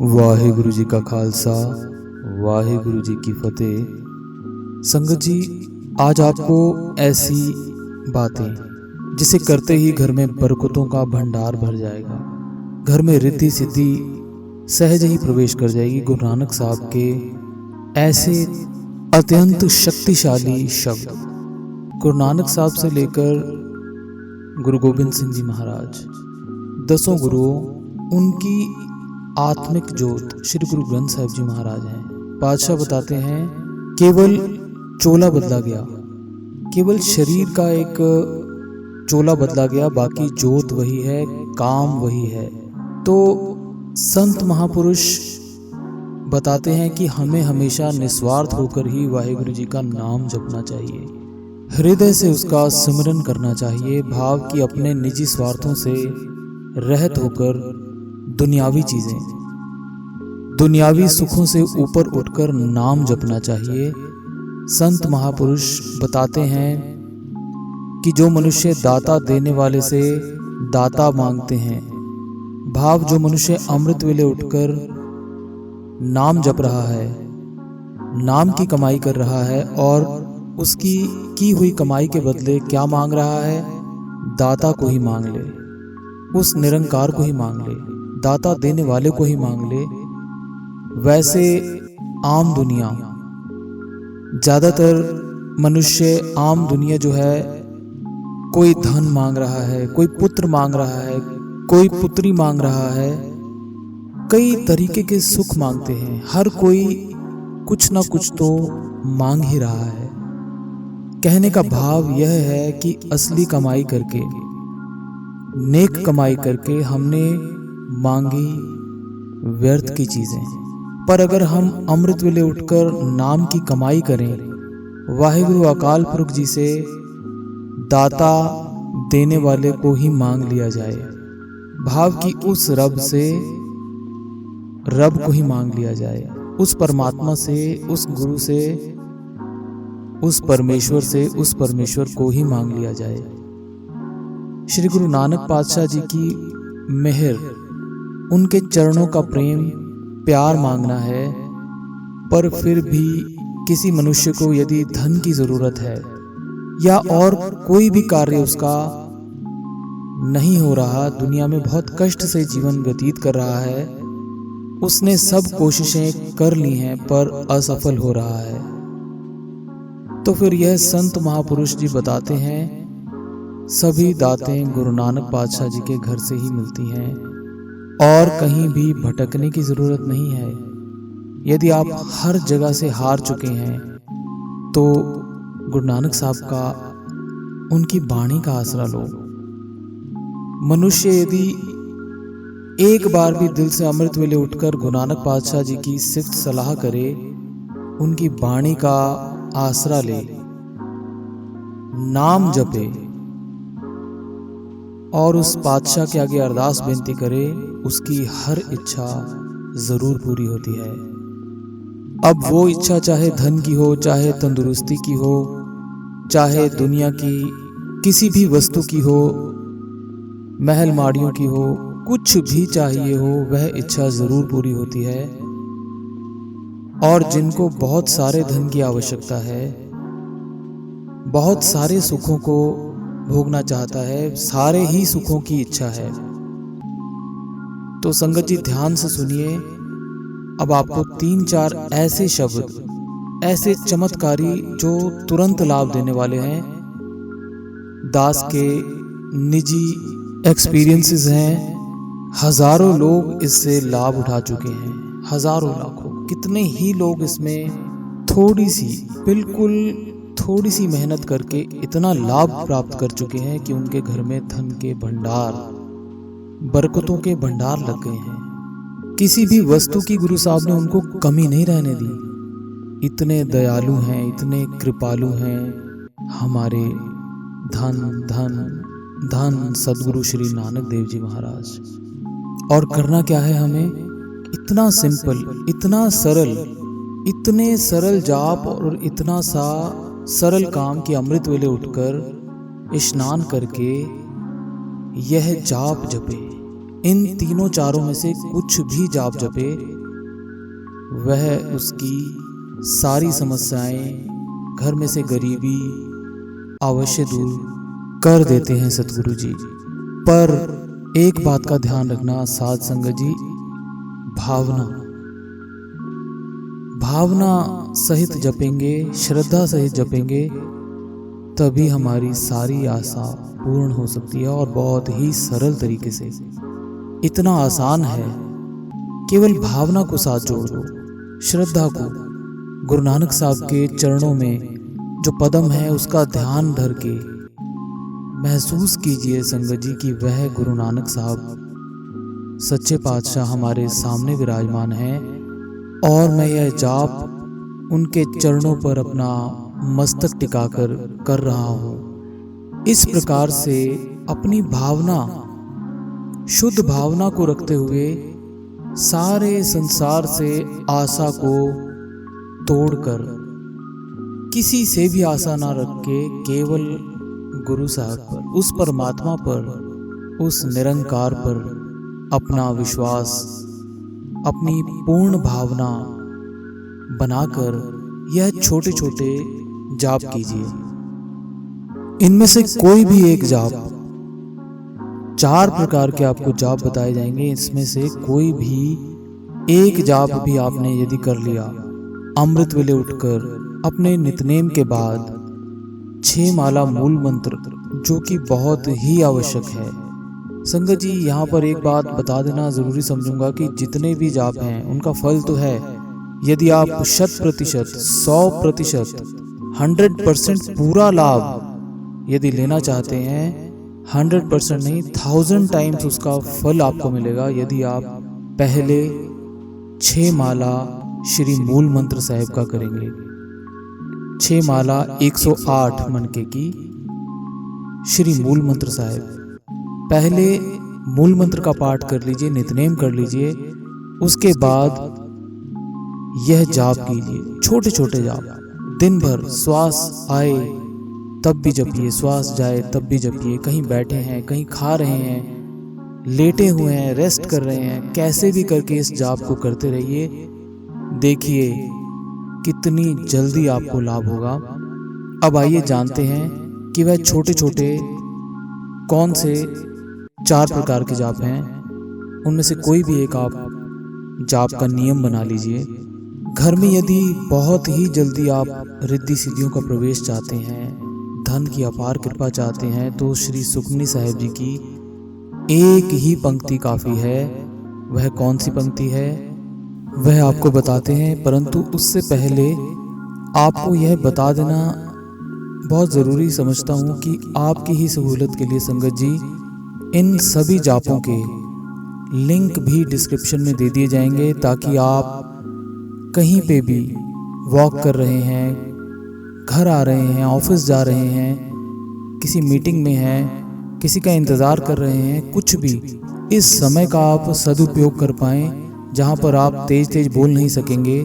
वाहिगुरु जी का खालसा, वाहिगुरु जी की फतेह। संगत जी, आज आपको ऐसी बातें जिसे करते ही घर में बरकतों का भंडार भर जाएगा, घर में रिद्धि सिद्धि सहज ही प्रवेश कर जाएगी। गुरु नानक साहब के ऐसे अत्यंत शक्तिशाली शब्द, गुरु नानक साहब से लेकर गुरु गोबिंद सिंह जी महाराज, दसों गुरुओं, उनकी आत्मिक ज्योत श्री गुरु ग्रंथ साहिब जी महाराज हैं। पातशाह बताते हैं, केवल चोला बदला गया, केवल शरीर का एक चोला बदला गया, बाकी ज्योत वही है, काम वही है। तो संत महापुरुष बताते हैं कि हमें हमेशा निस्वार्थ होकर ही वाहिगुरु जी का नाम जपना चाहिए, हृदय से उसका सिमरन करना चाहिए। भाव कि अपने निजी स्वार्थों से रहित होकर दुनियावी चीजें, दुनियावी सुखों से ऊपर उठकर नाम जपना चाहिए। संत महापुरुष बताते हैं कि जो मनुष्य दाता देने वाले से दाता मांगते हैं, भाव जो मनुष्य अमृत वेले उठकर नाम जप रहा है, नाम की कमाई कर रहा है और उसकी की हुई कमाई के बदले क्या मांग रहा है, दाता को ही मांग ले, उस निरंकार को ही मांग ले, दाता देने वाले को ही मांग ले। वैसे आम दुनिया, ज्यादातर मनुष्य, आम दुनिया जो है, कोई धन मांग रहा है, कोई पुत्र मांग रहा है, कोई पुत्री मांग रहा है, कई तरीके के सुख मांगते हैं। हर कोई कुछ ना कुछ तो मांग ही रहा है। कहने का भाव यह है कि असली कमाई करके, नेक कमाई करके हमने मांगी व्यर्थ की चीजें। पर अगर हम अमृत वेले उठकर नाम की कमाई करें, वाहिगुरु अकाल पुरख जी से दाता देने वाले को ही मांग लिया जाए, भाव कि उस रब से, रब को ही मांग लिया जाए, उस परमात्मा से, उस गुरु से, उस परमेश्वर से, उस परमेश्वर को ही मांग लिया जाए। श्री गुरु नानक पातशाह जी की मेहर, उनके चरणों का प्रेम, प्यार मांगना है। पर फिर भी किसी मनुष्य को यदि धन की जरूरत है या और कोई भी कार्य उसका नहीं हो रहा, दुनिया में बहुत कष्ट से जीवन व्यतीत कर रहा है, उसने सब कोशिशें कर ली हैं पर असफल हो रहा है, तो फिर यह संत महापुरुष जी बताते हैं, सभी दातें गुरु नानक पातशाह जी के घर से ही मिलती हैं और कहीं भी भटकने की जरूरत नहीं है। यदि आप हर जगह से हार चुके हैं तो गुरु नानक साहब का, उनकी वाणी का आसरा लो। मनुष्य यदि एक बार भी दिल से अमृत वेले उठकर गुरु नानक पातशाह जी की सिफ्त सलाह करे, उनकी वाणी का आसरा ले, नाम जपे और उस पातशाह के आगे अरदास बेनती करे, उसकी हर इच्छा जरूर पूरी होती है। अब वो इच्छा चाहे धन की हो, चाहे तंदुरुस्ती की हो, चाहे दुनिया की किसी भी वस्तु की हो, महल माड़ियों की हो, कुछ भी चाहिए हो, वह इच्छा जरूर पूरी होती है। और जिनको बहुत सारे धन की आवश्यकता है, बहुत सारे सुखों को भोगना चाहता है, सारे ही सुखों की इच्छा है, तो संगत जी ध्यान से सुनिए। अब आपको 3-4 ऐसे शब्द, ऐसे चमत्कारी जो तुरंत लाभ देने वाले हैं, दास के निजी एक्सपीरियंसेस हैं। हजारों लोग इससे लाभ उठा चुके हैं, हजारों लाखों, कितने ही लोग इसमें थोड़ी सी, बिल्कुल थोड़ी सी मेहनत करके इतना लाभ प्राप्त कर चुके हैं कि उनके घर में धन के भंडार, बरकतों के भंडार लग गए हैं। किसी भी वस्तु की गुरु साहब ने उनको कमी नहीं रहने दी। इतने दयालु हैं, इतने कृपालु हैं हमारे धन धन धन सदगुरु श्री नानक देव जी महाराज। और करना क्या है हमें? इतना सिंपल, इतना सरल, इतने सरल जाप और इतना सा सरल काम कि अमृत वेले उठकर स्नान करके यह जाप जपे, इन तीनों चारों में से कुछ भी जाप जपे, वह उसकी सारी समस्याएं, घर में से गरीबी अवश्य दूर कर देते हैं सतगुरु जी। पर एक बात का ध्यान रखना साध संगत जी, भावना सहित जपेंगे, श्रद्धा सहित जपेंगे, तभी हमारी सारी आशा पूर्ण हो सकती है, और बहुत ही सरल तरीके से। इतना आसान है, केवल भावना को साथ जोड़ दो, श्रद्धा को। गुरु नानक साहब के चरणों में जो पदम है उसका ध्यान धर के महसूस कीजिए संगत जी कि वह गुरु नानक साहब सच्चे पातशाह हमारे सामने विराजमान हैं, और मैं यह जाप उनके चरणों पर अपना मस्तक टिकाकर कर रहा हूँ। इस प्रकार से अपनी भावना, शुद्ध भावना को रखते हुए सारे संसार से आशा को तोड़कर, किसी से भी आशा ना रख के केवल गुरु साहब पर, उस परमात्मा पर, उस निरंकार पर अपना विश्वास, अपनी पूर्ण भावना बनाकर यह छोटे छोटे जाप कीजिए। इनमें से कोई भी एक जाप, 4 प्रकार के आपको जाप बताए जाएंगे, इसमें से कोई भी एक जाप भी आपने यदि कर लिया, अमृत वेले उठकर अपने नित्यनेम के बाद 6 माला मूल मंत्र, जो कि बहुत ही आवश्यक है। संगत जी यहाँ पर एक बात बता देना जरूरी समझूंगा कि जितने भी जाप हैं उनका फल तो है। यदि आप 100%, 100%, 100% पूरा लाभ यदि लेना चाहते हैं, 100% नहीं 1000 टाइम्स उसका फल आपको मिलेगा यदि आप पहले 6 माला श्री मूल मंत्र साहिब का करेंगे। 6 माला 108 मनके की श्री मूल मंत्र साहिब। पहले मूल मंत्र का पाठ कर लीजिए, नित्यनेम कर लीजिए, उसके बाद यह जाप कीजिए, छोटे छोटे जाप। दिन भर श्वास आए तब भी जपिए, श्वास जाए तब भी जपिए। कहीं बैठे हैं, कहीं खा रहे हैं, लेटे हुए हैं, रेस्ट कर रहे हैं, कैसे भी करके इस जाप को करते रहिए। देखिए कितनी जल्दी आपको लाभ होगा। अब आइए जानते हैं कि वह छोटे छोटे कौन से 4 प्रकार के जाप हैं। उनमें से कोई भी एक आप जाप का नियम बना लीजिए। घर में यदि बहुत ही जल्दी आप रिद्धि सिद्धियों का प्रवेश चाहते हैं, धन की अपार कृपा चाहते हैं, तो श्री सुखमनी साहिब जी की एक ही पंक्ति काफ़ी है। वह कौन सी पंक्ति है वह आपको बताते हैं, परंतु उससे पहले आपको यह बता देना बहुत ज़रूरी समझता हूँ कि आपकी ही सहूलत के लिए संगत जी इन सभी जापों के लिंक भी डिस्क्रिप्शन में दे दिए जाएंगे, ताकि आप कहीं पे भी वॉक कर रहे हैं, घर आ रहे हैं, ऑफिस जा रहे हैं, किसी मीटिंग में हैं, किसी का इंतज़ार कर रहे हैं, कुछ भी इस समय का आप सदुपयोग कर पाएँ। जहाँ पर आप तेज तेज बोल नहीं सकेंगे,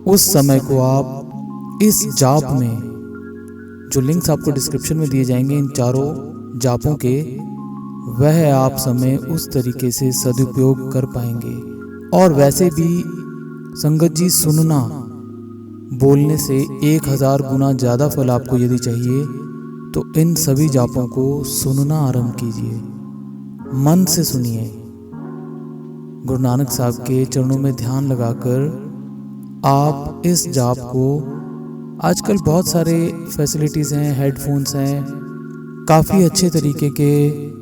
उस समय को आप इस जाप में, जो लिंक्स आपको डिस्क्रिप्शन में दिए जाएंगे इन चारों जापों के, वह आप समय उस तरीके से सदुपयोग कर पाएंगे। और वैसे भी संगत जी सुनना बोलने से 1000 गुना ज़्यादा फल आपको यदि चाहिए तो इन सभी जापों को सुनना आरंभ कीजिए, मन से सुनिए। गुरु नानक साहब के चरणों में ध्यान लगाकर आप इस जाप को, आजकल बहुत सारे फैसिलिटीज़ हैं, हेडफोन्स हैं, काफ़ी अच्छे तरीके के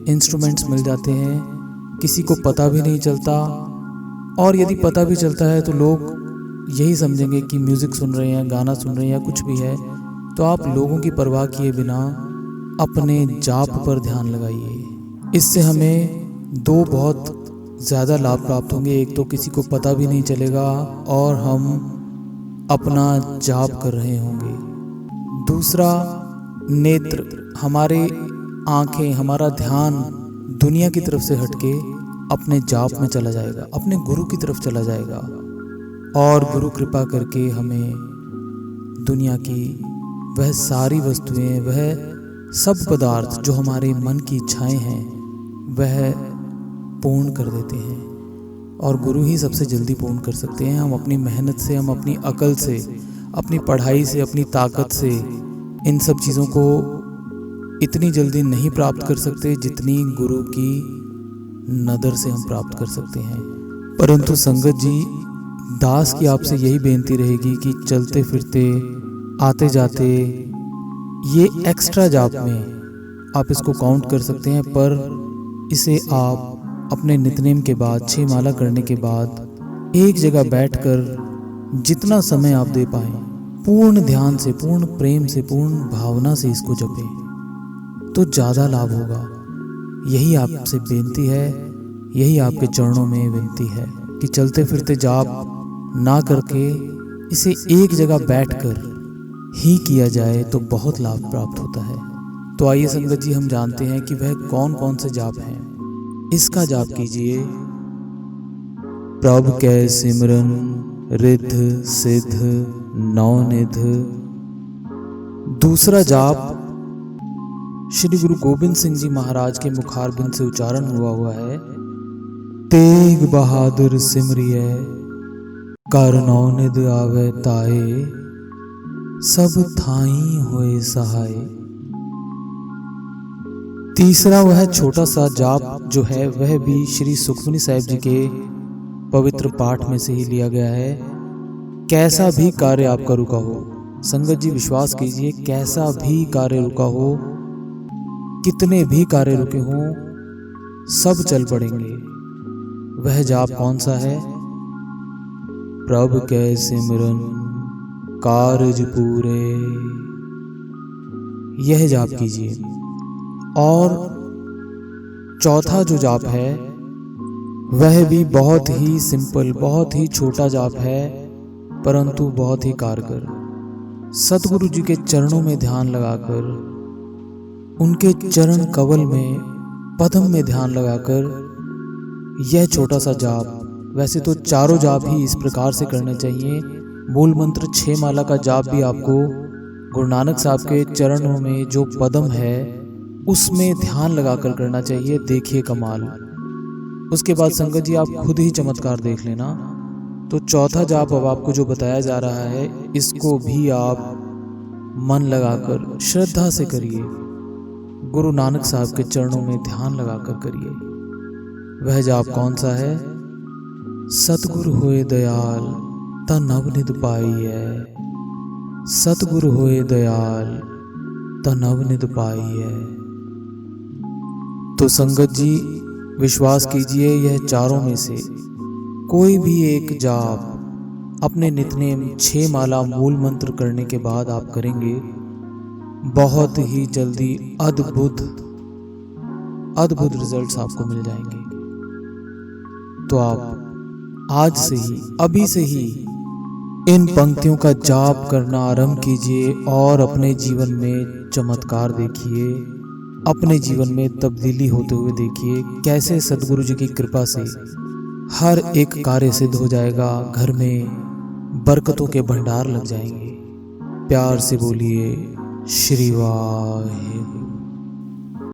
इंस्ट्रूमेंट्स मिल जाते हैं, किसी को पता भी नहीं चलता। और यदि पता भी चलता है तो लोग यही समझेंगे कि म्यूज़िक सुन रहे हैं, गाना सुन रहे हैं या कुछ भी है। तो आप लोगों की परवाह किए बिना अपने जाप पर ध्यान लगाइए। इससे हमें 2 बहुत ज़्यादा लाभ प्राप्त होंगे। एक तो किसी को पता भी नहीं चलेगा और हम अपना जाप कर रहे होंगे। दूसरा, नेत्र, हमारे आँखें, हमारा ध्यान दुनिया की तरफ से हटके अपने जाप में चला जाएगा, अपने गुरु की तरफ चला जाएगा, और गुरु कृपा करके हमें दुनिया की वह सारी वस्तुएं, वह सब पदार्थ जो हमारे मन की इच्छाएं हैं, वह पूर्ण कर देते हैं, और गुरु ही सबसे जल्दी पूर्ण कर सकते हैं। हम अपनी मेहनत से, हम अपनी अकल से, अपनी पढ़ाई से, अपनी ताकत से इन सब चीज़ों को इतनी जल्दी नहीं प्राप्त कर सकते जितनी गुरु की नज़र से हम प्राप्त कर सकते हैं। परंतु संगत जी, दास की आपसे यही बेनती रहेगी कि चलते फिरते, आते जाते, ये एक्स्ट्रा जाप में आप इसको काउंट कर सकते हैं, पर इसे आप अपने नित्यनेम के बाद, 6 माला करने के बाद एक जगह बैठकर जितना समय आप दे पाएं, पूर्ण ध्यान से, पूर्ण प्रेम से, पूर्ण भावना से इसको जपें तो ज़्यादा लाभ होगा। यही आपसे बेनती है, यही आपके चरणों में विनती है कि चलते फिरते जाप ना करके इसे एक जगह बैठकर ही किया जाए तो बहुत लाभ प्राप्त होता है। तो आइए संगत जी, हम जानते हैं कि वह कौन कौन से जाप हैं। इसका जाप कीजिए। प्रभु कै सिमरन रिद्ध सिद्ध नवनिध। दूसरा जाप श्री गुरु गोविंद सिंह जी महाराज के मुखारबिंद से उच्चारण हुआ है। तेग बहादुर सिमरिय कर नवनिध आवे ताए, सब थाई होए सहाय। तीसरा वह छोटा सा जाप जो है वह भी श्री सुखमनी साहिब जी के पवित्र पाठ में से ही लिया गया है। कैसा भी कार्य आपका रुका हो, संगत जी विश्वास कीजिए, कैसा भी कार्य रुका हो, कितने भी कार्य रुके हों, सब चल पड़ेंगे। वह जाप कौन सा है? प्रभु कै सिमरन कारज पूरे। यह जाप कीजिए। और चौथा जो जाप है वह भी बहुत ही सिंपल, बहुत ही छोटा जाप है, परंतु बहुत ही कारगर। सतगुरु जी के चरणों में ध्यान लगाकर, उनके चरण कवल में, पद्म में ध्यान लगाकर यह छोटा सा जाप, वैसे तो चारों जाप ही इस प्रकार से करने चाहिए। मूल मंत्र 6 माला का जाप भी आपको गुरु नानक साहब के चरणों में जो पद्म है उसमें ध्यान लगाकर करना चाहिए। देखिए कमाल। उसके बाद संगत जी आप खुद ही चमत्कार देख लेना। तो चौथा जाप अब आपको जो बताया जा रहा है, इसको भी आप मन लगाकर श्रद्धा से करिए, गुरु नानक साहब के चरणों में ध्यान लगाकर करिए। वह जाप कौन सा है? सतगुरु होए दयाल ता नवनिध पाइयै। सतगुरु होए दयाल ता नवनिध पाइयै। तो संगत जी विश्वास कीजिए, यह चारों में से कोई भी एक जाप अपने नित्यनेम 6 माला मूल मंत्र करने के बाद आप करेंगे, बहुत ही जल्दी अद्भुत रिजल्ट्स आपको मिल जाएंगे। तो आप आज से ही, अभी से ही इन पंक्तियों का जाप करना आरंभ कीजिए और अपने जीवन में चमत्कार देखिए, अपने जीवन में तब्दीली होते हुए देखिए। कैसे सद्गुरु जी की कृपा से हर एक कार्य सिद्ध हो जाएगा, घर में बरकतों के भंडार लग जाएंगे। प्यार से बोलिए श्री वाहिगुरु।